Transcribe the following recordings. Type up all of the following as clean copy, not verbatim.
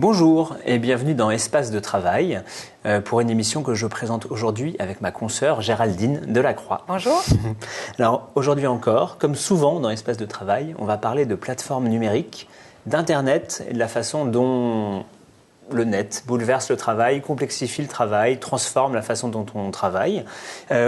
Bonjour et bienvenue dans Espace de travail pour une émission que je présente aujourd'hui avec ma consoeur Géraldine Delacroix. Bonjour. Alors aujourd'hui encore, comme souvent dans Espace de travail, on va parler de plateformes numériques, d'Internet et de la façon dont le net bouleverse le travail, complexifie le travail, transforme la façon dont on travaille.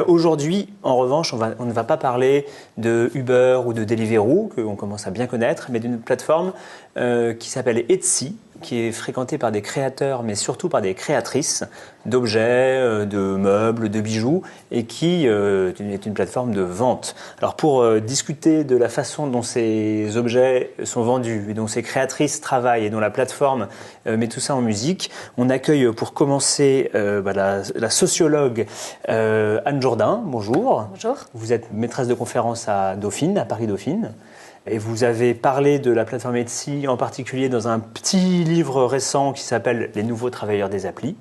Aujourd'hui, en revanche, on ne va pas parler de Uber ou de Deliveroo, qu'on commence à bien connaître, mais d'une plateforme qui s'appelle Etsy, qui est fréquentée par des créateurs, mais surtout par des créatrices d'objets, de meubles, de bijoux, et qui est une plateforme de vente. Alors pour discuter de la façon dont ces objets sont vendus, et dont ces créatrices travaillent, et dont la plateforme met tout ça en musique, on accueille pour commencer la sociologue Anne Jourdain. Bonjour. Bonjour. Vous êtes maîtresse de conférence à Dauphine, à Paris-Dauphine. Et vous avez parlé de la plateforme Etsy, en particulier dans un petit livre récent qui s'appelle « Les nouveaux travailleurs des applis »,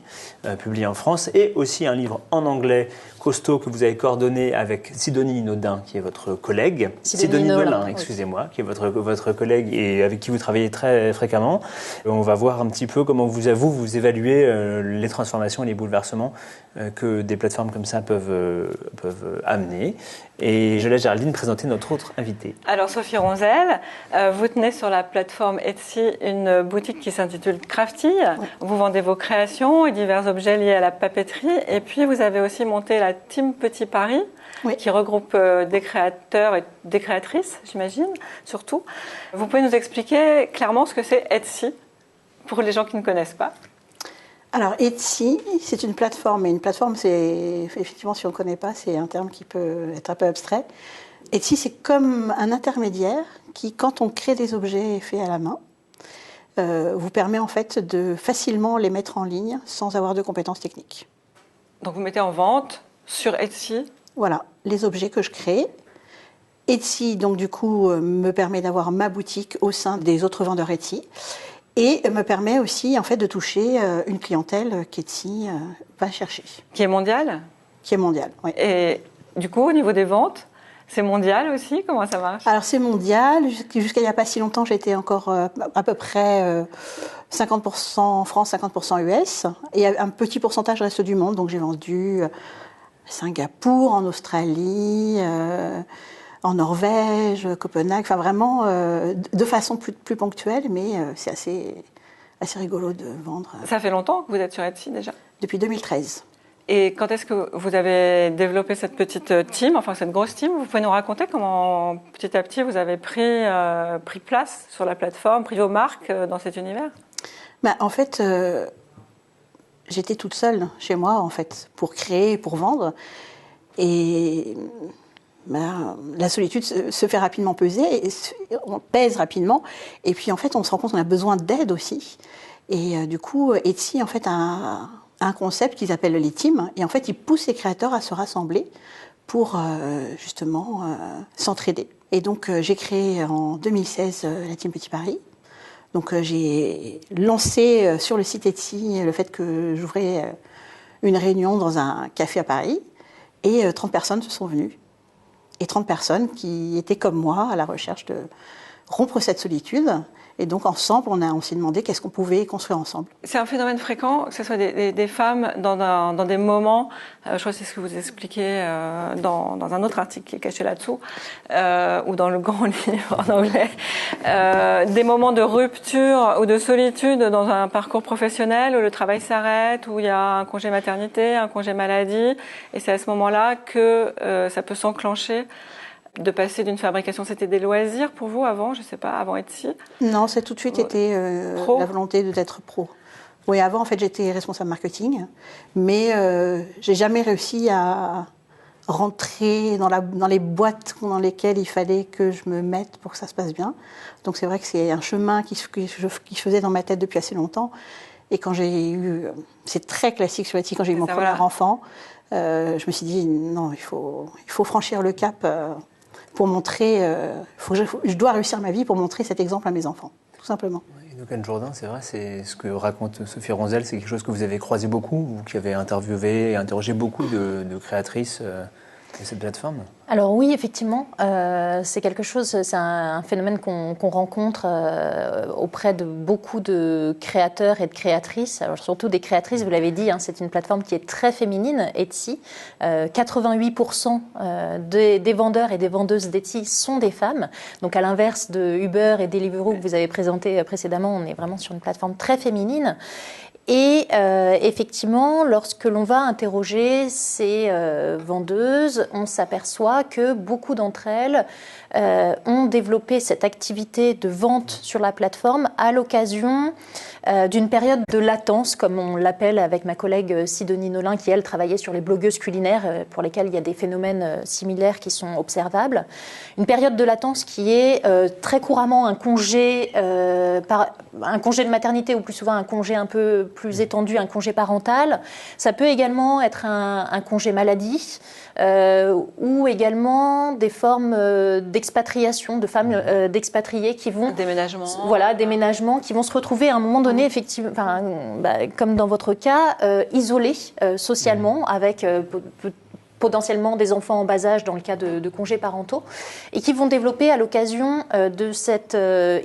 publié en France, et aussi un livre en anglais costaud que vous avez coordonné avec Sidonie Naudin, qui est votre collègue. Sidonie Nolin, excusez-moi, qui est votre collègue et avec qui vous travaillez très fréquemment. On va voir un petit peu comment vous évaluez les transformations et les bouleversements que des plateformes comme ça peuvent amener. Et je laisse Géraldine présenter notre autre invitée. Alors Sophie Ronzel, vous tenez sur la plateforme Etsy une boutique qui s'intitule Crafty. Oui. Vous vendez vos créations et divers objets liés à la papeterie. Et puis vous avez aussi monté la Team Petit Paris, oui, qui regroupe des créateurs et des créatrices, j'imagine, surtout. Vous pouvez nous expliquer clairement ce que c'est Etsy, pour les gens qui ne connaissent pas? Alors Etsy, c'est une plateforme, et une plateforme, c'est effectivement, si on ne connaît pas, c'est un terme qui peut être un peu abstrait. Etsy, c'est comme un intermédiaire qui, quand on crée des objets faits à la main, vous permet en fait de facilement les mettre en ligne sans avoir de compétences techniques. Donc vous mettez en vente sur Etsy? Voilà, les objets que je crée. Etsy, donc du coup, me permet d'avoir ma boutique au sein des autres vendeurs Etsy. Et me permet aussi en fait de toucher une clientèle qu'Etsy va chercher. Qui est mondiale? Qui est mondiale, oui. Et du coup, au niveau des ventes, c'est mondial aussi? Comment ça marche? Alors c'est mondial. Jusqu'à il n'y a pas si longtemps, j'étais encore à peu près 50% en France, 50% US. Et un petit pourcentage reste du monde. Donc j'ai vendu à Singapour, en Australie, en Norvège, Copenhague, enfin vraiment de façon plus ponctuelle, mais c'est assez rigolo de vendre. Ça fait longtemps que vous êtes sur Etsy déjà? Depuis 2013. Et quand est-ce que vous avez développé cette petite team, enfin cette grosse team? Vous pouvez nous raconter comment petit à petit vous avez pris place sur la plateforme, pris vos marques dans cet univers? En fait, j'étais toute seule chez moi en fait, pour créer, pour vendre. Et la solitude se fait rapidement peser, on pèse rapidement, et puis en fait on se rend compte qu'on a besoin d'aide aussi. Et du coup, Etsy en fait a un concept qu'ils appellent les teams, et en fait ils poussent les créateurs à se rassembler pour justement s'entraider. Et donc j'ai créé en 2016 la Team Petit Paris. Donc j'ai lancé sur le site Etsy le fait que j'ouvrais une réunion dans un café à Paris, et 30 personnes se sont venues. Et 30 personnes qui étaient comme moi à la recherche de rompre cette solitude. Et donc ensemble, on s'est demandé qu'est-ce qu'on pouvait construire ensemble. C'est un phénomène fréquent, que ce soit des femmes dans des moments, je crois que c'est ce que vous expliquez dans un autre article qui est caché là-dessous, ou dans le grand livre en anglais, des moments de rupture ou de solitude dans un parcours professionnel où le travail s'arrête, où il y a un congé maternité, un congé maladie, et c'est à ce moment-là que ça peut s'enclencher. De passer d'une fabrication, c'était des loisirs pour vous avant, je sais pas, avant Etsy? Non, c'est tout de suite été la volonté d'être pro. Oui, avant en fait j'étais responsable marketing, mais j'ai jamais réussi à rentrer dans les boîtes dans lesquelles il fallait que je me mette pour que ça se passe bien. Donc c'est vrai que c'est un chemin qui je faisais dans ma tête depuis assez longtemps. Et quand j'ai eu, c'est très classique sur Etsy, quand j'ai eu mon premier enfant, je me suis dit non, il faut franchir le cap. Pour montrer, je dois réussir ma vie pour montrer cet exemple à mes enfants, tout simplement. Et donc Anne Jourdain, c'est vrai, c'est ce que raconte Sophie Ronzel, c'est quelque chose que vous avez croisé beaucoup, vous qui avez interviewé et interrogé beaucoup de créatrices Et cette plateforme ? Alors oui, effectivement, c'est quelque chose, c'est un phénomène qu'on rencontre auprès de beaucoup de créateurs et de créatrices, alors surtout des créatrices, vous l'avez dit, hein, c'est une plateforme qui est très féminine, Etsy. 88% des vendeurs et des vendeuses d'Etsy sont des femmes. Donc à l'inverse de Uber et Deliveroo que vous avez présenté précédemment, on est vraiment sur une plateforme très féminine. Et effectivement, lorsque l'on va interroger ces vendeuses, on s'aperçoit que beaucoup d'entre elles ont développé cette activité de vente sur la plateforme à l'occasion d'une période de latence, comme on l'appelle avec ma collègue Sidonie Nolin, qui elle travaillait sur les blogueuses culinaires, pour lesquelles il y a des phénomènes similaires qui sont observables. Une période de latence qui est très couramment un congé de maternité, ou plus souvent un congé un peu plus étendu, un congé parental. Ça peut également être un congé maladie, ou également des formes d'expatriation, de femmes d'expatriés qui vont... Déménagement. Voilà, déménagement, qui vont se retrouver à un moment donné, effectivement, comme dans votre cas, isolées socialement, avec potentiellement des enfants en bas âge dans le cas de congés parentaux, et qui vont développer à l'occasion de cet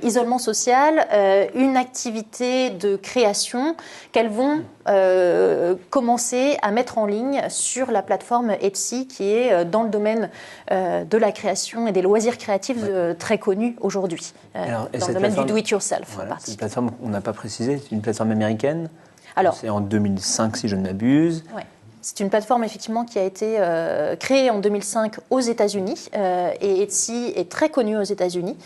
isolement social une activité de création qu'elles vont commencer à mettre en ligne sur la plateforme Etsy, qui est dans le domaine de la création et des loisirs créatifs très connue aujourd'hui, dans le domaine du do-it-yourself. Voilà, c'est une plateforme qu'on n'a pas précisée, c'est une plateforme américaine. Alors, c'est en 2005 si je ne m'abuse. Ouais. C'est une plateforme effectivement qui a été créée en 2005 aux États-Unis et Etsy est très connue aux États-Unis.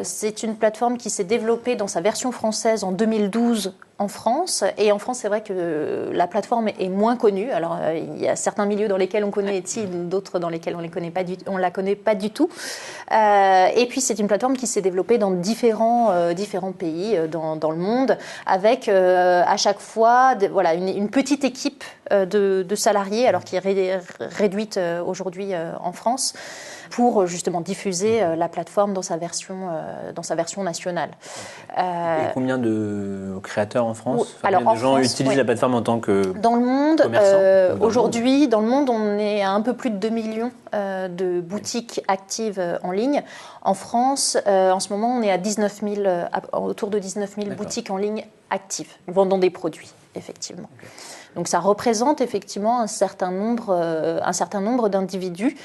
C'est une plateforme qui s'est développée dans sa version française en 2012 en France. Et en France, c'est vrai que la plateforme est moins connue. Alors, il y a certains milieux dans lesquels on connaît Etsy, d'autres dans lesquels on ne la connaît pas du tout. Et puis, c'est une plateforme qui s'est développée dans différents pays dans le monde, avec à chaque fois une petite équipe de salariés, alors qui est réduite aujourd'hui en France, pour justement diffuser la plateforme dans sa version nationale. Et combien de créateurs en France, alors, combien de gens France, utilisent la plateforme en tant que dans le monde, aujourd'hui, dans le monde, on est à un peu plus de 2 millions de boutiques actives en ligne. En France, en ce moment, on est à autour de 19 000 boutiques en ligne actives, vendant des produits, effectivement. Okay. Donc ça représente effectivement un certain nombre d'individus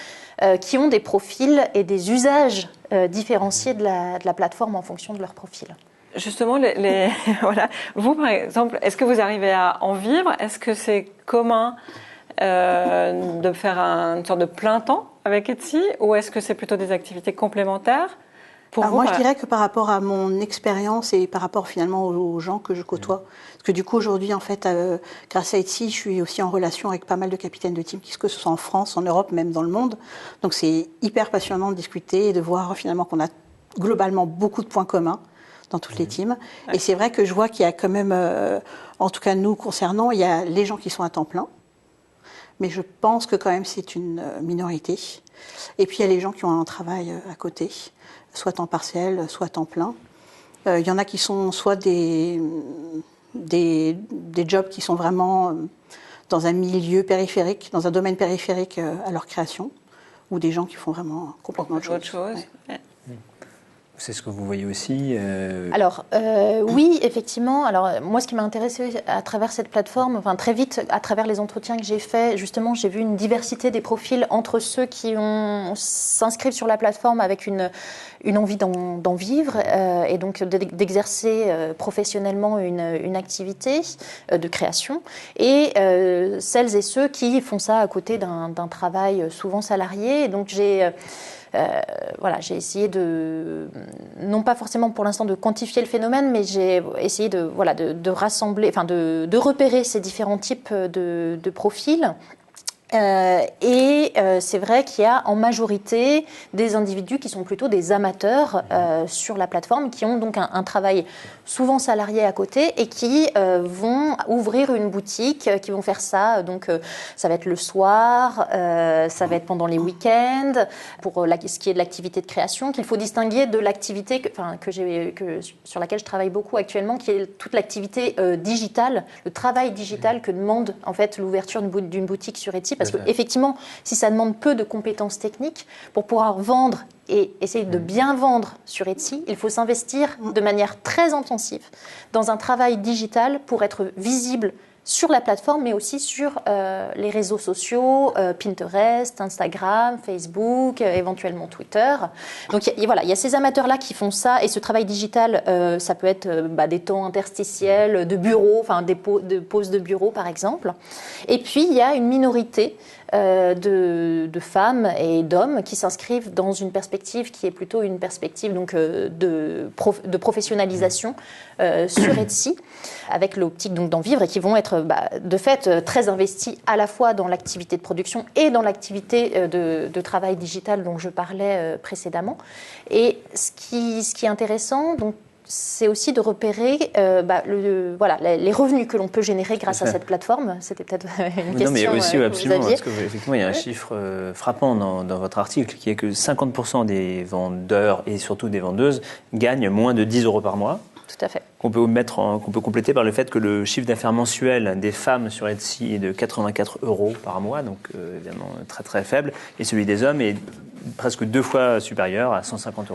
qui ont des profils et des usages différenciés de la plateforme en fonction de leur profil. Justement, voilà. Vous, par exemple, est-ce que vous arrivez à en vivre ? Est-ce que c'est commun de faire une sorte de plein temps avec Etsy, ou est-ce que c'est plutôt des activités complémentaires ? Moi, je dirais que par rapport à mon expérience et par rapport finalement aux gens que je côtoie, parce que du coup aujourd'hui, en fait, grâce à Etsy, je suis aussi en relation avec pas mal de capitaines de team, que ce soit en France, en Europe, même dans le monde. Donc c'est hyper passionnant de discuter et de voir finalement qu'on a globalement beaucoup de points communs dans toutes les teams. Et c'est vrai que je vois qu'il y a quand même, en tout cas nous concernant, il y a les gens qui sont à temps plein, mais je pense que quand même c'est une minorité. Et puis il y a les gens qui ont un travail à côté, soit temps partiel, soit temps plein. Il y en a qui sont soit des jobs qui sont vraiment dans un milieu périphérique, dans un domaine périphérique à leur création, ou des gens qui font vraiment complètement autre chose. Ouais. C'est ce que vous voyez aussi Alors, oui, effectivement. Alors, moi, ce qui m'a intéressée à travers cette plateforme, très vite, à travers les entretiens que j'ai faits, justement, j'ai vu une diversité des profils entre ceux qui s'inscrivent sur la plateforme avec une envie d'en vivre et donc d'exercer professionnellement une activité de création, et celles et ceux qui font ça à côté d'un travail souvent salarié. Et donc, j'ai essayé de, non pas forcément pour l'instant de quantifier le phénomène, mais j'ai essayé de rassembler, de repérer ces différents types de profils. C'est vrai qu'il y a en majorité des individus qui sont plutôt des amateurs sur la plateforme, qui ont donc un travail souvent salarié à côté et qui vont ouvrir une boutique, qui vont faire ça. Donc ça va être le soir, ça va être pendant les week-ends, pour ce qui est de l'activité de création, qu'il faut distinguer de l'activité sur laquelle je travaille beaucoup actuellement, qui est toute l'activité digitale, le travail digital que demande en fait l'ouverture d'une boutique sur Etsy. Parce qu'effectivement, si ça demande peu de compétences techniques, pour pouvoir vendre et essayer de bien vendre sur Etsy, il faut s'investir de manière très intensive dans un travail digital pour être visible sur la plateforme, mais aussi sur les réseaux sociaux, Pinterest, Instagram, Facebook, éventuellement Twitter. Donc il y a ces amateurs-là qui font ça, et ce travail digital, ça peut être des temps interstitiels de bureau, enfin de pauses de bureau par exemple. Et puis il y a une minorité de femmes et d'hommes qui s'inscrivent dans une perspective qui est plutôt une perspective donc, de professionnalisation sur Etsy, avec l'optique donc d'en vivre, et qui vont être de fait très investis à la fois dans l'activité de production et dans l'activité de travail digital dont je parlais précédemment. Et ce qui est intéressant, donc, c'est aussi de repérer les revenus que l'on peut générer grâce à cette plateforme. C'était peut-être une question mais aussi, que absolument, vous aviez. parce qu'effectivement, il y a un chiffre frappant dans votre article, qui est que 50% des vendeurs et surtout des vendeuses gagnent moins de 10 € par mois. Tout à fait. Qu'on peut compléter par le fait que le chiffre d'affaires mensuel des femmes sur Etsy est de 84 € par mois, donc évidemment très très faible, et celui des hommes est presque 2 fois supérieur à 150 €.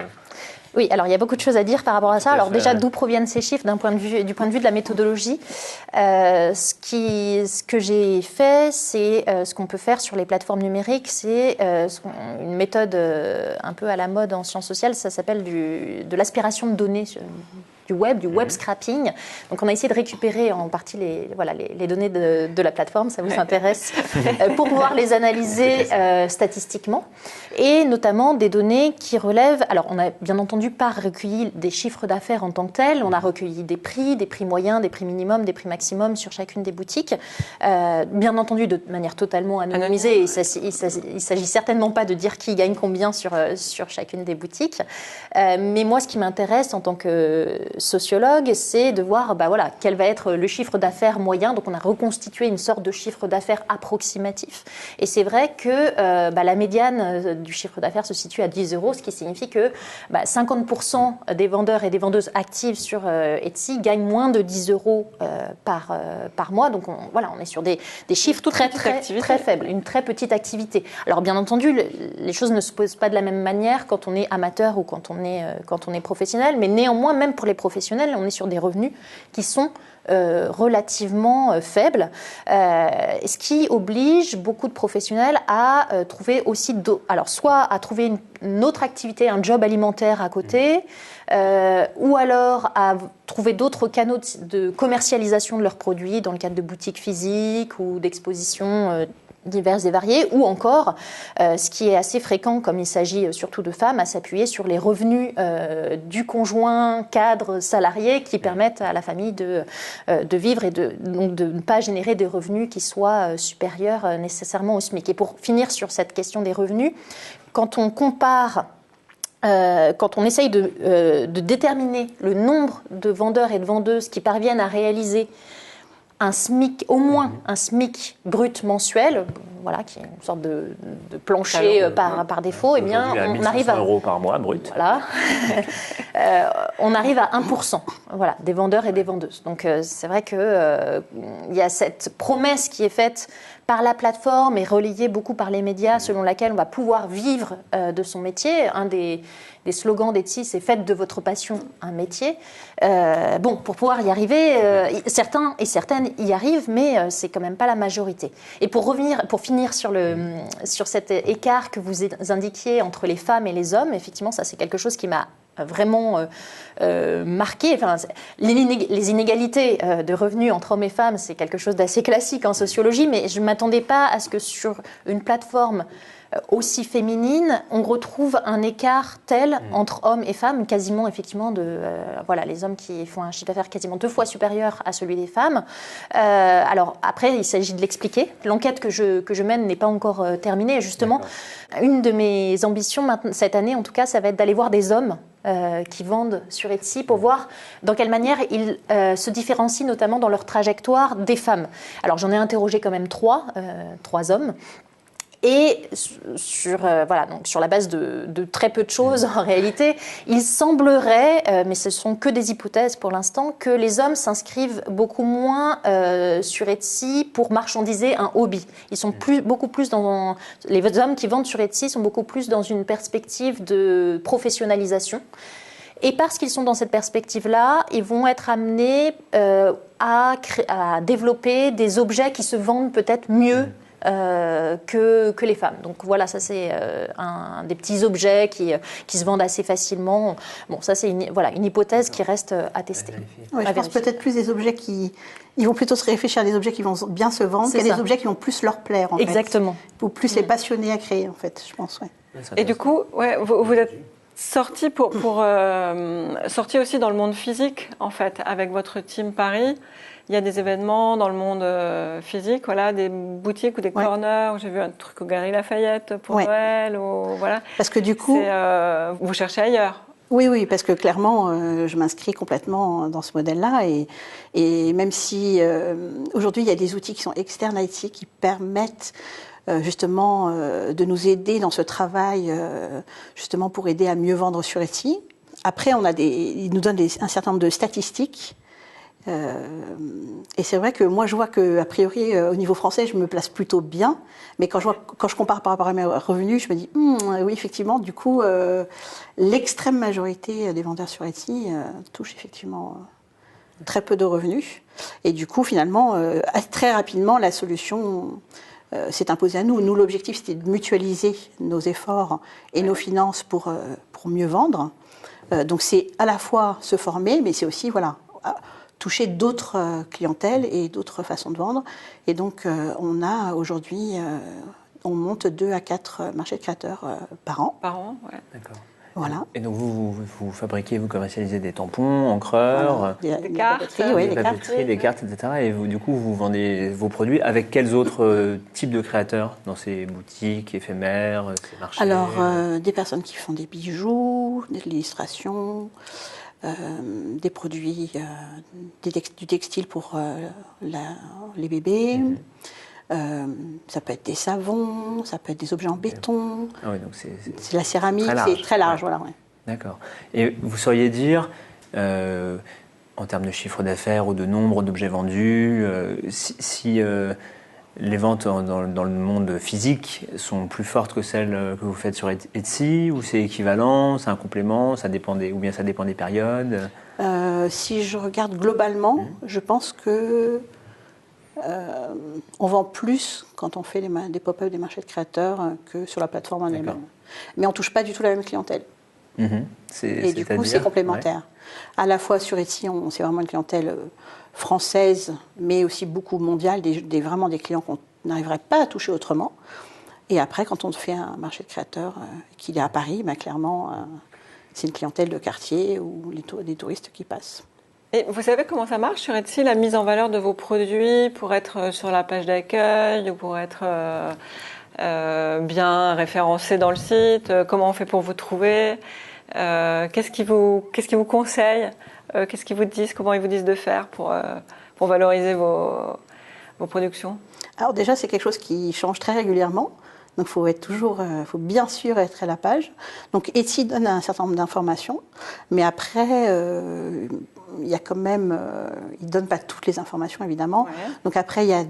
Oui, alors il y a beaucoup de choses à dire par rapport à ça. Alors déjà, d'où proviennent ces chiffres du point de vue de la méthodologie? Ce que j'ai fait, c'est ce qu'on peut faire sur les plateformes numériques, c'est une méthode un peu à la mode en sciences sociales, ça s'appelle de l'aspiration de données du web scrapping. Donc on a essayé de récupérer en partie les données de la plateforme, ça vous intéresse, pour pouvoir les analyser statistiquement, et notamment des données qui relèvent, alors on a bien entendu pas recueilli des chiffres d'affaires en tant que tels, on a recueilli des prix moyens, des prix minimums, des prix maximums sur chacune des boutiques, bien entendu de manière totalement anonymisée, et il s'agit certainement pas de dire qui gagne combien sur chacune des boutiques, mais moi ce qui m'intéresse en tant que sociologue, c'est de voir quel va être le chiffre d'affaires moyen. Donc on a reconstitué une sorte de chiffre d'affaires approximatif, et c'est vrai que la médiane du chiffre d'affaires se situe à 10 €, ce qui signifie que 50% des vendeurs et des vendeuses actives sur Etsy gagnent moins de 10 € par mois. Donc on est sur des chiffres très faibles, une très petite activité. Alors bien entendu, les choses ne se posent pas de la même manière quand on est amateur ou quand on est professionnel, mais néanmoins, même pour les professionnels, on est sur des revenus qui sont relativement faibles, ce qui oblige beaucoup de professionnels à trouver aussi soit à trouver une autre activité, un job alimentaire à côté, ou alors à trouver d'autres canaux de commercialisation de leurs produits dans le cadre de boutiques physiques ou d'expositions diverses et variées, ou encore, ce qui est assez fréquent, comme il s'agit surtout de femmes, à s'appuyer sur les revenus du conjoint cadre salarié qui permettent à la famille de vivre et donc de ne pas générer des revenus qui soient supérieurs nécessairement au SMIC. Et pour finir sur cette question des revenus, quand on compare quand on essaye de déterminer le nombre de vendeurs et de vendeuses qui parviennent à réaliser un SMIC, au moins un SMIC brut mensuel, qui est une sorte de plancher par défaut, eh bien, on arrive à 1 € par mois brut. Voilà. On arrive à 1% des vendeurs et des vendeuses. Donc c'est vrai qu'il y a cette promesse qui est faite par la plateforme et relayée beaucoup par les médias, selon laquelle on va pouvoir vivre de son métier. Un des slogans d'Etsy, c'est « Faites de votre passion un métier ». Pour pouvoir y arriver, certains et certaines y arrivent, mais c'est quand même pas la majorité. Et pour finir sur cet écart que vous indiquiez entre les femmes et les hommes, effectivement, ça c'est quelque chose qui m'a vraiment marqué. Enfin, les inégalités de revenus entre hommes et femmes, c'est quelque chose d'assez classique en sociologie, mais je ne m'attendais pas à ce que sur une plateforme aussi féminine, on retrouve un écart tel entre hommes et femmes, quasiment effectivement les hommes qui font un chiffre d'affaires quasiment 2 fois supérieur à celui des femmes. Alors après, il s'agit de l'expliquer. L'enquête que je mène n'est pas encore terminée. Justement, une de mes ambitions cette année, en tout cas, ça va être d'aller voir des hommes qui vendent sur Etsy pour voir dans quelle manière ils se différencient, notamment dans leur trajectoire des femmes. Alors j'en ai interrogé quand même 3 hommes. Et sur la base de très peu de choses en réalité, il semblerait, mais ce sont que des hypothèses pour l'instant, que les hommes s'inscrivent beaucoup moins sur Etsy pour marchandiser un hobby. Ils sont beaucoup plus les hommes qui vendent sur Etsy sont beaucoup plus dans une perspective de professionnalisation. Et parce qu'ils sont dans cette perspective-là, ils vont être amenés à développer des objets qui se vendent peut-être mieux que les femmes. Donc voilà, ça c'est un des petits objets qui se vendent assez facilement. Bon, ça c'est une hypothèse qui reste à tester. Ouais, je pense peut-être plus des objets ils vont plutôt se réfléchir à des objets qui vont bien se vendre qu'à des objets qui vont plus leur plaire. Exactement. Ou plus les passionner à créer, en fait, je pense. Ouais. Et du coup, vous êtes sorti pour sortir aussi dans le monde physique, en fait, avec votre team Paris. Il y a des événements dans le monde physique, voilà, des boutiques ou des corners. J'ai vu un truc au Galeries Lafayette pour Noël. Voilà. Parce que du coup... vous cherchez ailleurs. Oui, parce que clairement, je m'inscris complètement dans ce modèle-là. Et même si aujourd'hui, il y a des outils qui sont externes à Etsy qui permettent justement de nous aider dans ce travail, justement pour aider à mieux vendre sur Etsy. Après, ils nous donnent un certain nombre de statistiques. Et c'est vrai que moi, je vois qu'a priori, au niveau français, je me place plutôt bien. Mais quand je compare par rapport à mes revenus, je me dis, oui, effectivement, du coup, l'extrême majorité des vendeurs sur Etsy touchent effectivement très peu de revenus. Et du coup, finalement, très rapidement, la solution s'est imposée à nous. Nous, l'objectif, c'était de mutualiser nos efforts et nos finances pour mieux vendre. Donc, c'est à la fois se former, mais c'est aussi, toucher d'autres clientèles et d'autres façons de vendre. Et donc, on a aujourd'hui, on monte 2 à 4 marchés de créateurs par an. Par an, ouais. D'accord. Voilà. Et donc, vous fabriquez, vous commercialisez des tampons, encreurs, des cartes, des cartes, etc. Et vous, du coup, vous vendez vos produits avec quels autres types de créateurs dans ces boutiques éphémères, ces marchés? Alors, des personnes qui font des bijoux, de l'illustration, des produits, du textile pour les bébés. Ça peut être des savons, ça peut être des objets en béton. Ah oui, donc c'est la céramique, c'est très large. Voilà, ouais. D'accord. Et vous sauriez dire, en termes de chiffre d'affaires ou de nombre d'objets vendus, si les ventes dans le monde physique sont plus fortes que celles que vous faites sur Etsy, ou c'est équivalent, c'est un complément, ou bien ça dépend des périodes? Si je regarde globalement, je pense que on vend plus quand on fait des pop-up des marchés de créateurs que sur la plateforme en elle-même. Mais on ne touche pas du tout la même clientèle. Et du coup, c'est complémentaire. À la fois sur Etsy, c'est vraiment une clientèle française, mais aussi beaucoup mondiale, vraiment des clients qu'on n'arriverait pas à toucher autrement. Et après, quand on fait un marché de créateurs qu'il est à Paris, clairement, c'est une clientèle de quartier ou des touristes qui passent. Et vous savez comment ça marche sur Etsy, la mise en valeur de vos produits pour être sur la page d'accueil ou pour être bien référencé dans le site? Comment on fait pour vous trouver? Qu'est-ce qu'ils vous conseillent? Qu'est-ce qu'ils vous disent? Comment ils vous disent de faire pour valoriser vos productions? Alors déjà, c'est quelque chose qui change très régulièrement. Donc, faut bien sûr être à la page. Donc, Etsy donne un certain nombre d'informations, mais après, il y a quand même, il donne pas toutes les informations évidemment. Ouais. Donc après, il y a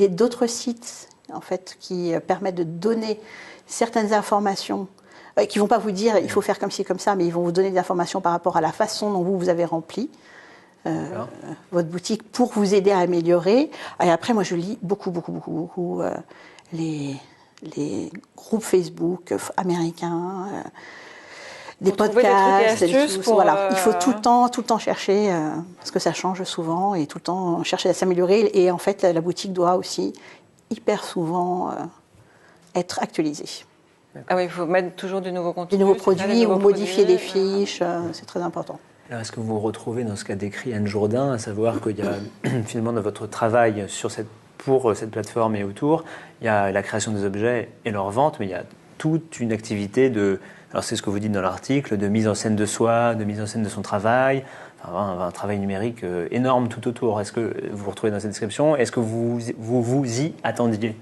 d'autres sites en fait qui permettent de donner certaines informations, qui vont pas vous dire il faut faire comme ci comme ça, mais ils vont vous donner des informations par rapport à la façon dont vous avez rempli votre boutique pour vous aider à améliorer. Et après, moi, je lis beaucoup les groupes Facebook américains, des podcasts, des trucs et astuces voilà. Il faut tout le temps chercher, parce que ça change souvent, et tout le temps chercher à s'améliorer. Et en fait, la boutique doit aussi hyper souvent être actualisée. Ah oui, il faut mettre toujours du nouveau contenu. Des nouveaux produits ou modifier des fiches, c'est très important. Alors, est-ce que vous vous retrouvez dans ce qu'a décrit Anne Jourdain, à savoir qu'il y a finalement dans votre travail pour cette plateforme et autour, il y a la création des objets et leur vente, mais il y a toute une activité alors c'est ce que vous dites dans l'article, de mise en scène de soi, de mise en scène de son travail, un travail numérique énorme tout autour. Est-ce que vous vous retrouvez dans cette description? Est-ce que vous y attendiez?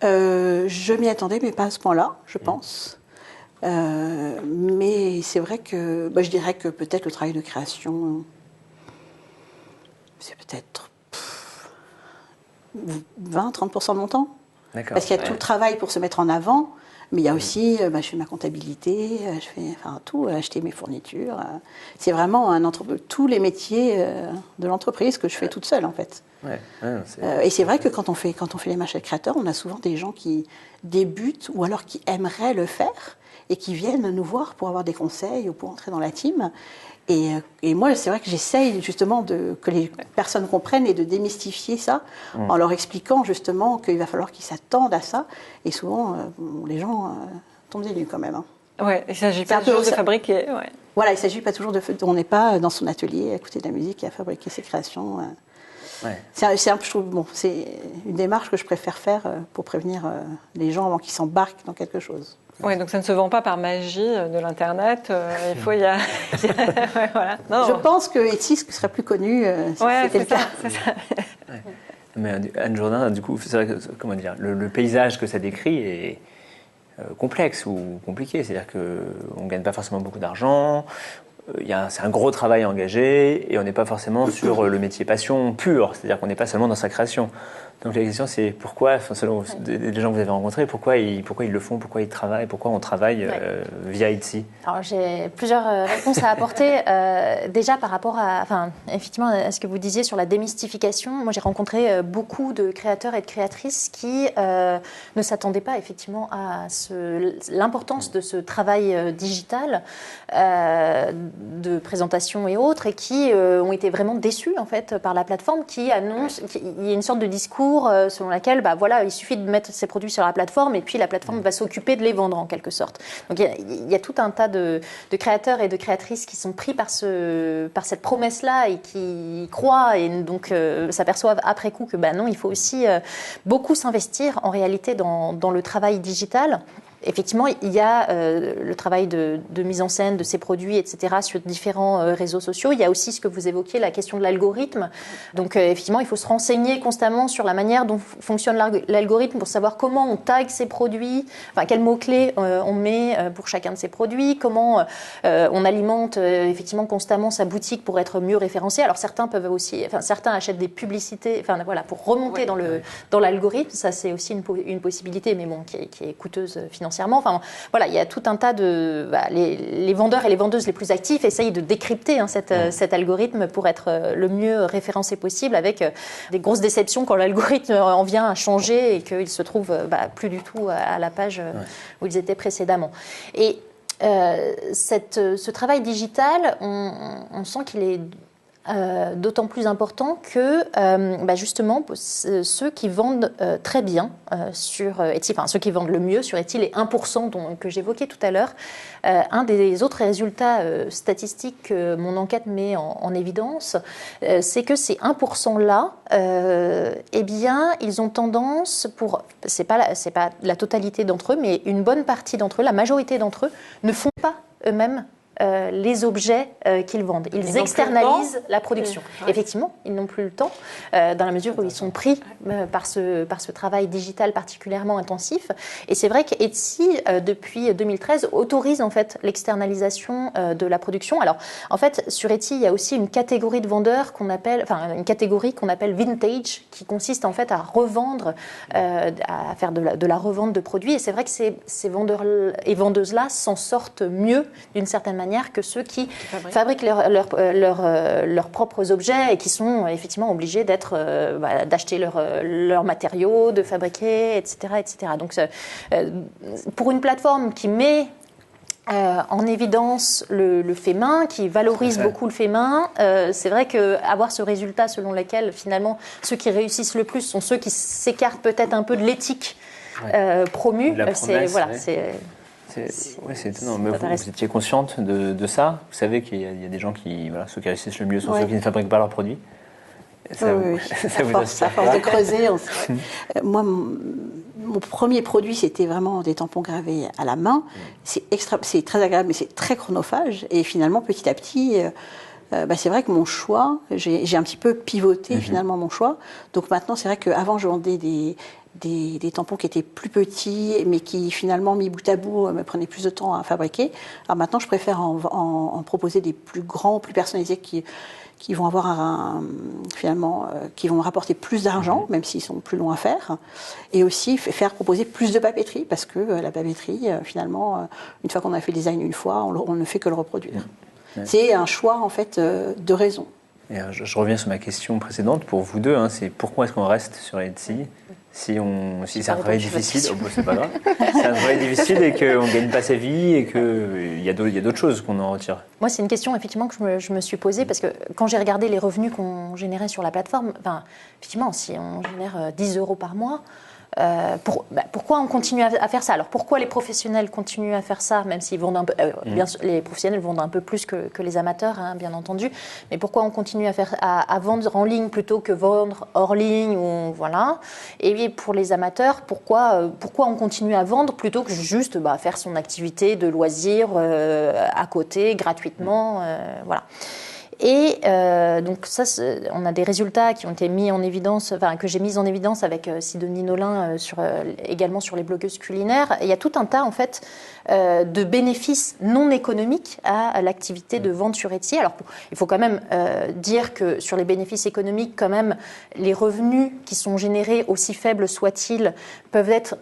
Je m'y attendais, mais pas à ce point-là, je pense. Mais c'est vrai que je dirais que peut-être le travail de création, c'est peut-être 20-30% de mon temps. D'accord. Parce qu'il y a tout le travail pour se mettre en avant, mais il y a aussi, je fais ma comptabilité, je fais tout, acheter mes fournitures. C'est vraiment tous les métiers de l'entreprise que je fais toute seule, en fait. Ouais. Et c'est vrai que quand on fait les marchés de créateurs, on a souvent des gens qui débutent ou alors qui aimeraient le faire et qui viennent nous voir pour avoir des conseils ou pour entrer dans la team. Et moi, c'est vrai que j'essaye justement que les personnes comprennent et de démystifier ça en leur expliquant justement qu'il va falloir qu'ils s'attendent à ça. Et souvent, les gens tombent des nues quand même. Hein. Oui, il ne s'agit pas toujours de fabriquer. Ouais. Voilà, il ne s'agit pas toujours on n'est pas dans son atelier à écouter de la musique et à fabriquer ses créations. Ouais. Je trouve, c'est une démarche que je préfère faire pour prévenir les gens avant qu'ils s'embarquent dans quelque chose. Oui, donc ça ne se vend pas par magie de l'Internet. Il faut ouais, voilà. Je pense que Etsy serait plus connu si c'était le cas. C'est ça. Ouais. Mais Anne Jourdain, du coup, c'est vrai que, comment dire, le paysage que ça décrit est complexe ou compliqué. C'est-à-dire qu'on ne gagne pas forcément beaucoup d'argent. C'est un gros travail engagé et on n'est pas forcément sur le métier passion pur. C'est-à-dire qu'on n'est pas seulement dans sa création. Donc la question c'est pourquoi, selon les gens que vous avez rencontrés, pourquoi ils le font, pourquoi ils travaillent, pourquoi on travaille via Etsy. Alors j'ai plusieurs réponses à apporter. Déjà par rapport effectivement à ce que vous disiez sur la démystification, moi j'ai rencontré beaucoup de créateurs et de créatrices qui ne s'attendaient pas effectivement à l'importance de ce travail digital, de présentation et autres, et qui ont été vraiment déçus en fait par la plateforme qui annonce qu'il y a une sorte de discours selon laquelle il suffit de mettre ses produits sur la plateforme et puis la plateforme va s'occuper de les vendre en quelque sorte. Donc il y a tout un tas de créateurs et de créatrices qui sont pris par cette promesse-là et qui croient et donc s'aperçoivent après coup que non, il faut aussi beaucoup s'investir en réalité dans le travail digital. Effectivement, il y a le travail de mise en scène de ces produits, etc., sur différents réseaux sociaux. Il y a aussi ce que vous évoquiez, la question de l'algorithme. Donc, effectivement, il faut se renseigner constamment sur la manière dont fonctionne l'algorithme pour savoir comment on tag ces produits, quels mots-clés on met pour chacun de ces produits, comment on alimente effectivement constamment sa boutique pour être mieux référencé. Alors, certains achètent des publicités, pour remonter dans l'algorithme. Ça, c'est aussi une possibilité, mais bon, qui est coûteuse financièrement. Il y a tout un tas de... les vendeurs et les vendeuses les plus actifs essayent de décrypter cet algorithme pour être le mieux référencé possible, avec des grosses déceptions quand l'algorithme en vient à changer et qu'ils se trouvent plus du tout à la page où ils étaient précédemment. Et ce travail digital, on sent qu'il est d'autant plus important que justement ceux qui vendent très bien sur Etsy, ceux qui vendent le mieux sur Etsy, les 1% que j'évoquais tout à l'heure, un des autres résultats statistiques que mon enquête met en évidence, c'est que ces 1%-là, ils ont tendance, c'est pas la totalité d'entre eux, mais une bonne partie d'entre eux, la majorité d'entre eux, ne font pas eux-mêmes les objets qu'ils vendent. Ils externalisent la production. Ouais. Effectivement, ils n'ont plus le temps, dans la mesure où ils sont pris par ce travail digital particulièrement intensif. Et c'est vrai qu'Etsy, depuis 2013, autorise en fait l'externalisation de la production. Alors, en fait, sur Etsy, il y a aussi une catégorie de vendeurs qu'on appelle vintage, qui consiste en fait à revendre, à faire de la revente de produits. Et c'est vrai que ces vendeurs et vendeuses-là s'en sortent mieux, d'une certaine manière, que ceux qui fabriquent leurs propres objets et qui sont effectivement obligés d'acheter leurs matériaux, de fabriquer, etc. etc. Donc, pour une plateforme qui met en évidence le fait main, qui valorise beaucoup le fait main, c'est vrai qu'avoir ce résultat selon lequel finalement ceux qui réussissent le plus sont ceux qui s'écartent peut-être un peu de l'éthique promue, c'est étonnant. Mais vous étiez consciente de ça? Vous savez qu'il y a des gens ceux qui réussissent le mieux sont ceux qui ne fabriquent pas leurs produits? Ça vous inspire. À force de creuser. Moi, mon premier produit, c'était vraiment des tampons gravés à la main. C'est très agréable, mais c'est très chronophage. Et finalement, petit à petit, c'est vrai que mon choix, j'ai un petit peu pivoté finalement mon choix. Donc maintenant, c'est vrai qu'avant, je vendais des tampons qui étaient plus petits, mais qui finalement, mis bout à bout, me prenaient plus de temps à fabriquer. Alors maintenant, je préfère en proposer des plus grands, plus personnalisés qui vont avoir qui vont me rapporter plus d'argent, même s'ils sont plus longs à faire, et aussi faire proposer plus de papeterie, parce que la papeterie, finalement, une fois qu'on a fait le design une fois, on ne fait que le reproduire. C'est un choix en fait de raison. Et je reviens sur ma question précédente pour vous deux, c'est pourquoi est-ce qu'on reste sur Etsy si c'est un travail difficile, c'est pas grave. C'est un travail difficile et qu'on ne gagne pas sa vie et qu'il y a d'autres choses qu'on en retire. Moi, c'est une question effectivement que je me suis posée parce que quand j'ai regardé les revenus qu'on générait sur la plateforme, effectivement, si on génère 10 € par mois, pourquoi on continue à faire ça? Alors pourquoi les professionnels continuent à faire ça, même s'ils vendent un peu, bien sûr, les professionnels vendent un peu plus que les amateurs, bien entendu, mais pourquoi on continue à vendre en ligne plutôt que vendre hors ligne ou voilà. Et pour les amateurs, pourquoi on continue à vendre plutôt que juste faire son activité de loisir à côté gratuitement, voilà. Et donc ça, on a des résultats qui ont été mis en évidence, que j'ai mis en évidence avec Sidonie Nolin également sur les blogueuses culinaires. Et il y a tout un tas en fait de bénéfices non économiques à l'activité de vente sur Etsy. Alors il faut quand même dire que sur les bénéfices économiques, quand même, les revenus qui sont générés, aussi faibles soient-ils, peuvent être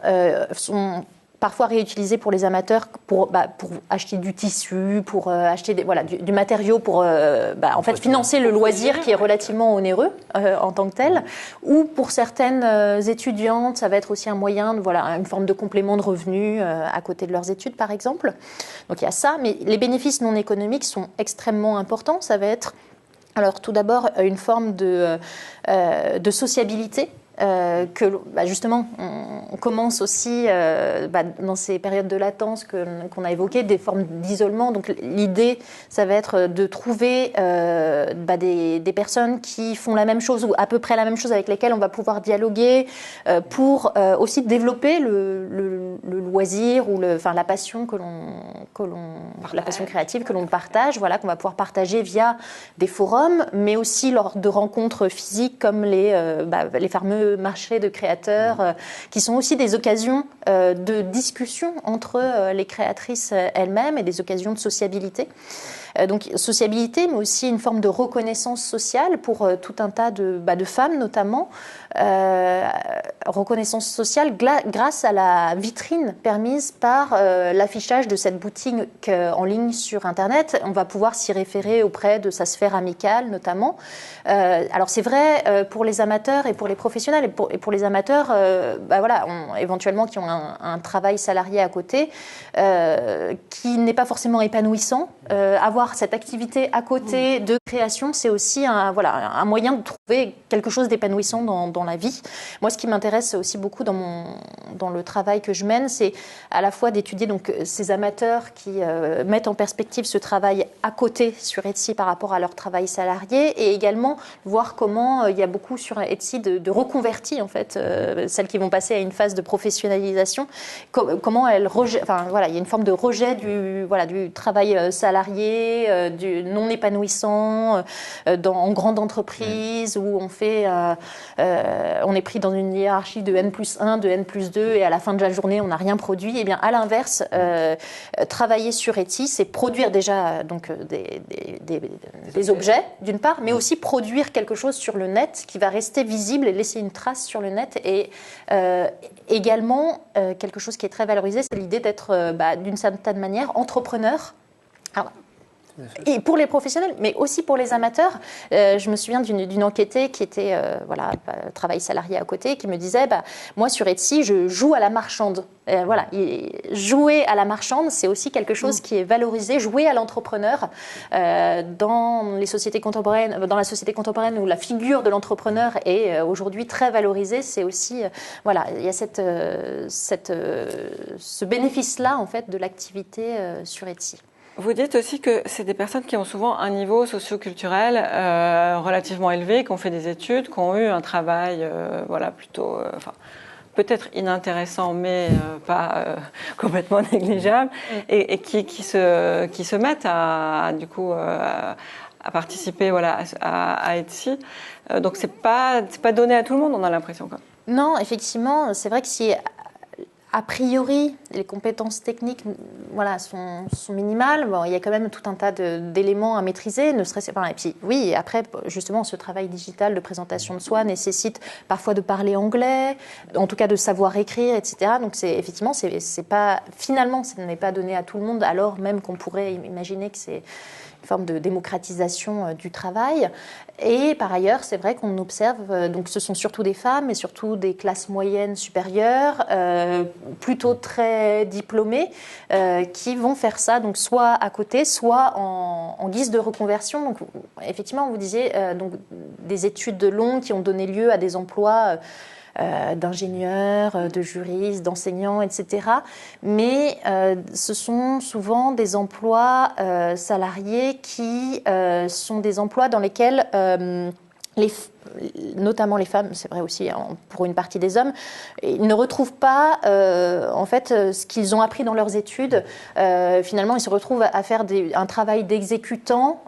sont parfois réutilisés pour les amateurs pour acheter du tissu, pour acheter du matériau pour en fait financer le loisir qui est relativement onéreux en tant que tel, ou pour certaines étudiantes ça va être aussi un moyen une forme de complément de revenus à côté de leurs études par exemple. Donc il y a ça, mais les bénéfices non économiques sont extrêmement importants. Ça va être alors tout d'abord une forme de sociabilité. Que justement on commence aussi dans ces périodes de latence qu'on a évoquées, des formes d'isolement. Donc l'idée ça va être de trouver des personnes qui font la même chose ou à peu près la même chose avec lesquelles on va pouvoir dialoguer pour aussi développer le loisir ou la passion la passion créative que l'on partage, qu'on va pouvoir partager via des forums, mais aussi lors de rencontres physiques comme les fameux marchés de créateurs qui sont aussi des occasions de discussion entre les créatrices elles-mêmes et des occasions de sociabilité. Donc sociabilité, mais aussi une forme de reconnaissance sociale pour tout un tas de femmes notamment. Reconnaissance sociale grâce à la vitrine permise par l'affichage de cette boutique en ligne sur Internet. On va pouvoir s'y référer auprès de sa sphère amicale notamment. Alors c'est vrai pour les amateurs et pour les professionnels. Et pour les amateurs, éventuellement qui ont un travail salarié à côté, qui n'est pas forcément épanouissant. Avoir cette activité à côté de création, c'est aussi un moyen de trouver quelque chose d'épanouissant dans la vie. Moi, ce qui m'intéresse aussi beaucoup dans le travail que je mène, c'est à la fois d'étudier donc ces amateurs qui mettent en perspective ce travail à côté sur Etsy par rapport à leur travail salarié, et également voir comment il y a beaucoup sur Etsy de reconvertis en fait, celles qui vont passer à une phase de professionnalisation. Comment elles rejettent, il y a une forme de rejet du travail salarié, du non épanouissant en grande entreprise où on est pris dans une hiérarchie de N+1, de N+2 et à la fin de la journée on n'a rien produit. Et bien à l'inverse, travailler sur Etsy, c'est produire déjà des objets d'une part, mais aussi produire quelque chose sur le net qui va rester visible et laisser une trace sur le net. Et également quelque chose qui est très valorisé, c'est l'idée d'être d'une certaine manière entrepreneur. Alors, et pour les professionnels, mais aussi pour les amateurs. Je me souviens d'une enquêtée qui était travail salarié à côté, qui me disait moi sur Etsy je joue à la marchande. Jouer à la marchande, c'est aussi quelque chose qui est valorisé. Jouer à l'entrepreneur dans les sociétés contemporaines, dans la société contemporaine où la figure de l'entrepreneur est aujourd'hui très valorisée, c'est aussi il y a ce bénéfice-là en fait de l'activité sur Etsy. Vous dites aussi que c'est des personnes qui ont souvent un niveau socio-culturel relativement élevé, qui ont fait des études, qui ont eu un travail plutôt peut-être inintéressant, mais pas complètement négligeable, et qui se mettent à participer à Etsy. Donc c'est pas donné à tout le monde, on a l'impression. Non, effectivement, c'est vrai que si a priori les compétences techniques sont minimales, il y a quand même tout un tas d'éléments à maîtriser, ne serait-ce pas. Et puis oui, après justement ce travail digital de présentation de soi nécessite parfois de parler anglais, en tout cas de savoir écrire, etc. Donc effectivement, finalement, ce n'est pas donné à tout le monde, alors même qu'on pourrait imaginer que c'est une forme de démocratisation du travail. Et par ailleurs, c'est vrai qu'on observe, donc ce sont surtout des femmes, et surtout des classes moyennes supérieures, plutôt très diplômées, qui vont faire ça, donc soit à côté, soit en guise de reconversion. Donc effectivement, vous disiez donc des études longues qui ont donné lieu à des emplois d'ingénieurs, de juristes, d'enseignants, etc. Mais ce sont souvent des emplois salariés qui sont des emplois dans lesquels notamment les femmes, c'est vrai aussi pour une partie des hommes, ils ne retrouvent pas en fait ce qu'ils ont appris dans leurs études. Finalement, ils se retrouvent à faire un travail d'exécutant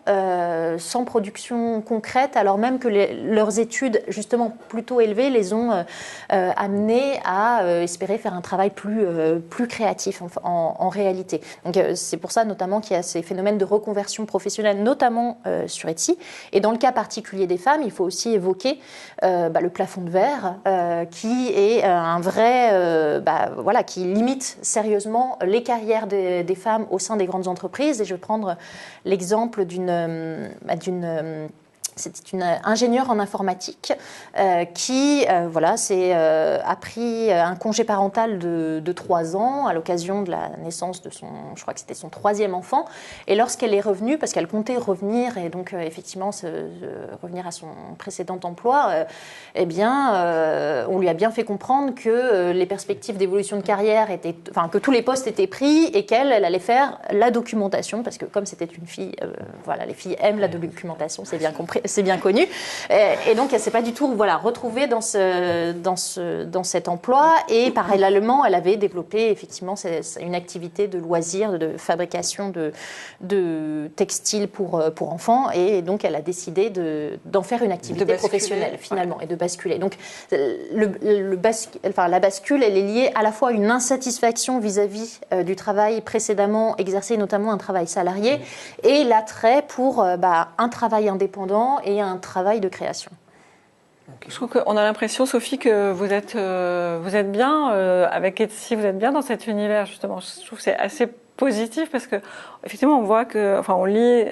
sans production concrète, alors même que leurs études justement plutôt élevées les ont amenés à espérer faire un travail plus créatif en réalité. Donc c'est pour ça notamment qu'il y a ces phénomènes de reconversion professionnelle, notamment sur Etsy. Et dans le cas particulier des femmes, il faut aussi évoquer le plafond de verre qui est un vrai qui limite sérieusement les carrières des femmes au sein des grandes entreprises. Et je vais prendre l'exemple c'était une ingénieure en informatique qui a pris un congé parental de 3 ans à l'occasion de la naissance de je crois que c'était son 3e enfant. Et lorsqu'elle est revenue, parce qu'elle comptait revenir et donc effectivement revenir à son précédent emploi, on lui a bien fait comprendre que les perspectives d'évolution de carrière que tous les postes étaient pris et qu'elle allait faire la documentation, parce que comme c'était une fille, les filles aiment la documentation, c'est bien compris. C'est bien connu. Et donc, elle ne s'est pas du tout retrouvée dans cet emploi. Et parallèlement, elle avait développé effectivement une activité de loisirs, de fabrication de textiles pour enfants. Et donc, elle a décidé d'en faire une activité professionnelle, finalement, et de basculer. Donc, la bascule, elle est liée à la fois à une insatisfaction vis-à-vis du travail précédemment exercé, notamment un travail salarié, et l'attrait pour un travail indépendant et un travail de création. Je trouve qu'on a l'impression, Sophie, que vous êtes bien avec Etsy, vous êtes bien dans cet univers, justement. Je trouve que c'est assez positif parce que, effectivement, on voit on lit,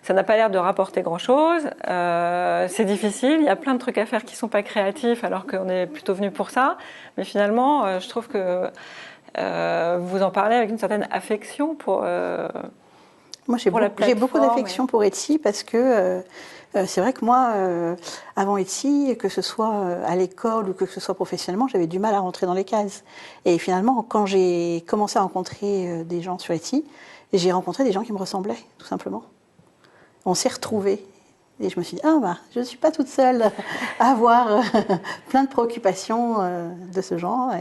ça n'a pas l'air de rapporter grand-chose, c'est difficile, il y a plein de trucs à faire qui ne sont pas créatifs alors qu'on est plutôt venu pour ça. Mais finalement, je trouve que vous en parlez avec une certaine affection pour... Moi, j'ai beaucoup d'affection pour Etsy parce que c'est vrai que moi, avant Etsy, que ce soit à l'école ou que ce soit professionnellement, j'avais du mal à rentrer dans les cases. Et finalement, quand j'ai commencé à rencontrer des gens sur Etsy, j'ai rencontré des gens qui me ressemblaient, tout simplement. On s'est retrouvés. Et je me suis dit, je ne suis pas toute seule à avoir plein de préoccupations de ce genre.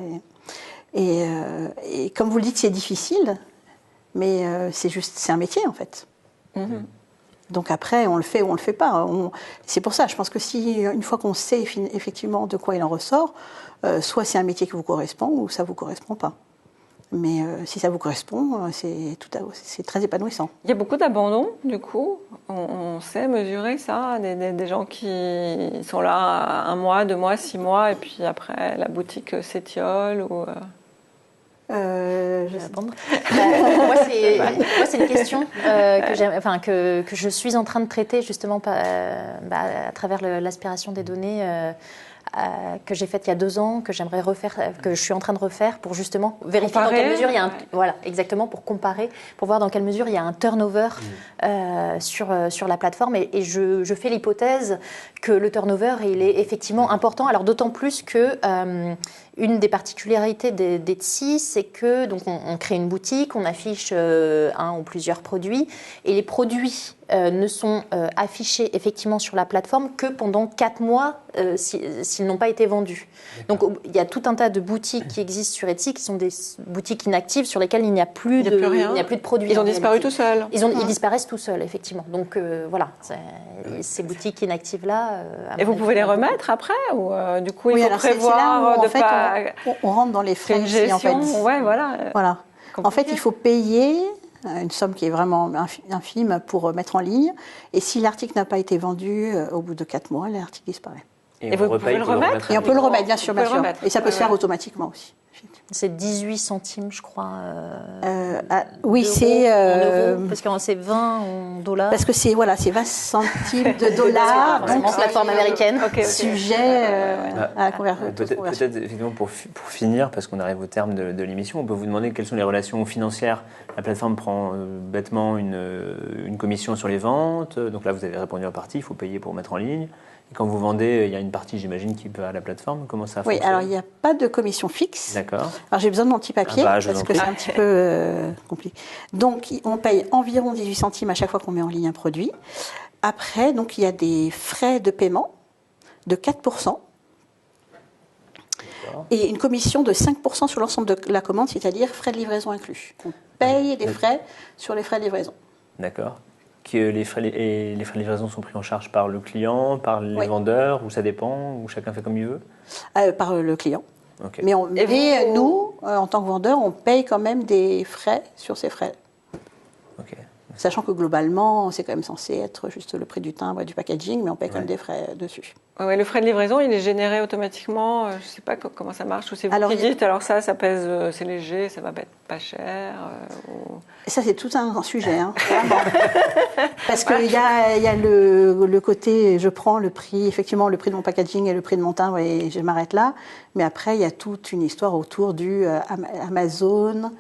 Et comme vous le dites, c'est difficile. Mais c'est un métier, en fait. Mm-hmm. Donc après, on le fait ou on le fait pas. C'est pour ça, je pense que une fois qu'on sait effectivement de quoi il en ressort, soit c'est un métier qui vous correspond ou ça vous correspond pas. Mais si ça vous correspond, c'est très épanouissant. Il y a beaucoup d'abandon, du coup. On sait mesurer ça, des gens qui sont là 1 mois, 2 mois, 6 mois, et puis après la boutique s'étiole ou... Je vais répondre. Moi, c'est une question que je suis en train de traiter justement à travers l'aspiration des données que j'ai faite il y a 2 ans, que j'aimerais refaire, que je suis en train de refaire pour justement vérifier dans quelle mesure il y a exactement pour comparer, pour voir dans quelle mesure il y a un turnover sur la plateforme. Et je fais l'hypothèse que le turnover il est effectivement important. Alors d'autant plus que une des particularités d'Etsy, c'est que donc on crée une boutique, on affiche un ou plusieurs produits, et les produits ne sont affichés effectivement sur la plateforme que pendant 4 mois s'ils n'ont pas été vendus. Donc il y a tout un tas de boutiques qui existent sur Etsy qui sont des boutiques inactives sur lesquelles il n'y a plus de produits. Ils ont disparu tout seuls. Ils disparaissent tout seuls, effectivement. Donc voilà, ces boutiques inactives-là... Et vous pouvez les remettre après ou du coup, il Oui, faut alors prévoir en fait, on rentre dans les frais ici, en fait. Ouais, voilà. Voilà. En fait, il faut payer une somme qui est vraiment infime pour mettre en ligne. Et si l'article n'a pas été vendu au bout de 4 mois, l'article disparaît. Et vous pouvez le remettre. Et on peut le remettre, bien sûr, bien sûr. Remettre. Et ça peut se faire automatiquement aussi. C'est 18 centimes, je crois. Oui, c'est... en euros, parce que c'est 20 en dollars. Parce que c'est 20 centimes de dollars. C'est vraiment plateforme américaine. Sujet à la conversion. Peut-être effectivement pour finir, parce qu'on arrive au terme de l'émission, on peut vous demander quelles sont les relations financières. La plateforme prend bêtement une commission sur les ventes. Donc là, vous avez répondu à partie, il faut payer pour mettre en ligne. Et quand vous vendez, il y a une partie, j'imagine, qui va à la plateforme. Comment ça fonctionne ? Oui, alors il n'y a pas de commission fixe. D'accord. Alors j'ai besoin de mon petit papier parce que c'est un petit peu compliqué. Donc on paye environ 18 centimes à chaque fois qu'on met en ligne un produit. Après, donc il y a des frais de paiement de 4%. Et une commission de 5% sur l'ensemble de la commande, c'est-à-dire frais de livraison inclus. On paye des frais sur les frais de livraison. D'accord. Que les frais de livraison sont pris en charge par le client, par les vendeurs, ou ça dépend, ou chacun fait comme il veut ? Par le client. Okay. Mais nous, en tant que vendeur, on paye quand même des frais sur ces frais. Okay. Sachant que globalement, c'est quand même censé être juste le prix du timbre et du packaging, mais on paye quand même des frais dessus. Ouais, le frais de livraison, il est généré automatiquement. Je ne sais pas comment ça marche. Ou c'est vous qui dites, alors ça pèse, c'est léger, ça va être pas cher. Et ça, c'est tout un sujet, vraiment. Parce qu'il y a le côté, je prends le prix, effectivement, le prix de mon packaging et le prix de mon timbre et je m'arrête là. Mais après, il y a toute une histoire autour du Amazon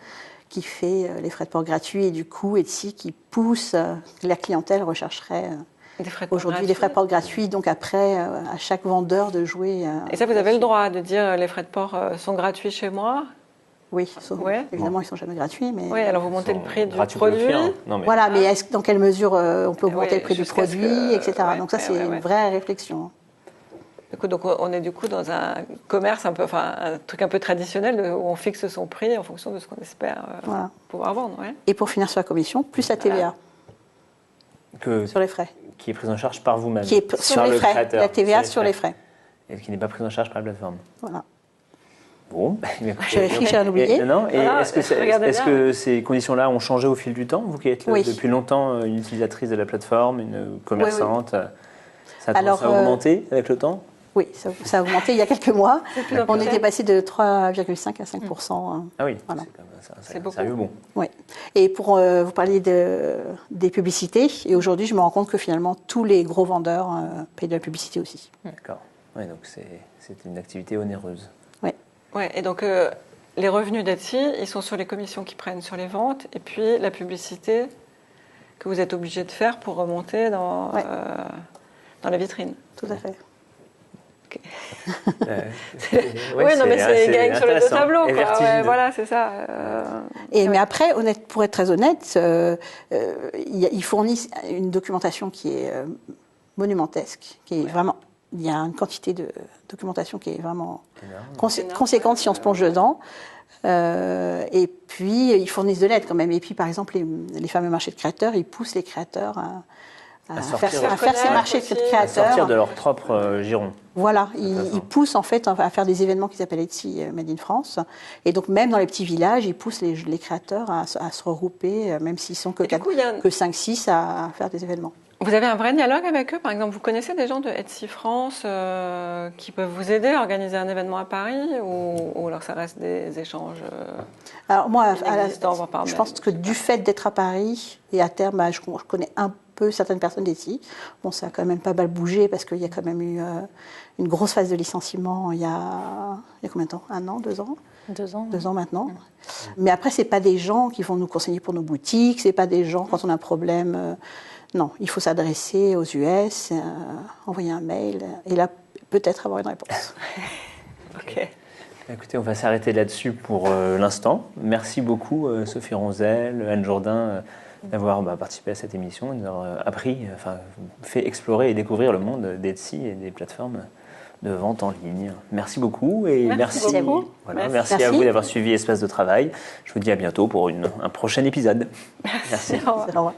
qui fait les frais de port gratuits et du coup, Etsy qui pousse, la clientèle rechercherait... Aujourd'hui, les frais de port gratuits, donc après, à chaque vendeur de jouer. Et ça, vous avez le droit de dire les frais de port sont gratuits chez moi ? Oui, évidemment, ils ne sont jamais gratuits. Mais oui, alors vous montez le prix du produit. Non, mais... Voilà, mais dans quelle mesure on peut augmenter le prix du produit, etc. Donc ça, c'est une vraie réflexion. Donc on est du coup dans un commerce un truc un peu traditionnel où on fixe son prix en fonction de ce qu'on espère pouvoir vendre. Ouais. Et pour finir sur la commission, plus la TVA sur les frais. Qui est prise en charge par vous-même. Qui est sur les frais, créateur, la TVA sur les frais. Et qui n'est pas prise en charge par la plateforme. Voilà. Bon, je réfléchis à l'oublier. Est-ce que ces conditions-là ont changé au fil du temps ? Vous qui êtes depuis longtemps une utilisatrice de la plateforme, une commerçante, ça a augmenté avec le temps ? Oui, ça a augmenté il y a quelques mois. On était passé de 3,5 à 5%. Ah oui, voilà. C'est sérieux bon. Oui. Et pour vous parler des publicités, et aujourd'hui, je me rends compte que finalement, tous les gros vendeurs payent de la publicité aussi. D'accord. Oui, donc c'est une activité onéreuse. Oui. Ouais, et donc, les revenus d'Etsy, ils sont sur les commissions qu'ils prennent sur les ventes, et puis la publicité que vous êtes obligé de faire pour remonter dans la vitrine. Tout à fait. Non, mais c'est gagne sur les deux tableaux. Voilà, c'est ça. Mais après, pour être très honnête, ils fournissent une documentation qui est monumentesque, qui est vraiment. Il y a une quantité de documentation qui est vraiment conséquente si on se plonge dedans. Et puis, ils fournissent de l'aide quand même. Et puis, par exemple, les fameux marchés de créateurs, ils poussent les créateurs à faire ces marchés de créateurs. À sortir de leur propre giron. Voilà, ils poussent en fait à faire des événements qui s'appellent Etsy Made in France. Et donc même dans les petits villages, ils poussent les créateurs à se regrouper, même s'ils sont que 5-6 à faire des événements. Vous avez un vrai dialogue avec eux ? Par exemple, vous connaissez des gens de Etsy France qui peuvent vous aider à organiser un événement à Paris ou alors ça reste des échanges Alors moi, je pense que du fait d'être à Paris et à terme, je connais un peu certaines personnes d'Etsy. Bon, ça a quand même pas mal bougé parce qu'il y a quand même eu une grosse phase de licenciement il y a combien de temps ? 1 an, 2 ans ? 2 ans. 2 ans maintenant. Mais après, c'est pas des gens qui vont nous conseiller pour nos boutiques, c'est pas des gens quand on a un problème. Non, il faut s'adresser aux US, envoyer un mail et là, peut-être avoir une réponse. Ok. Écoutez, on va s'arrêter là-dessus pour l'instant. Merci beaucoup, Sophie Ronzel, Anne Jourdain, d'avoir participé à cette émission, d'avoir appris, fait explorer et découvrir le monde d'Etsy et des plateformes de vente en ligne. Merci beaucoup et Merci beaucoup. Voilà, Merci. merci à vous d'avoir suivi Espace de Travail. Je vous dis à bientôt pour un prochain épisode. Merci. Au revoir. Au revoir.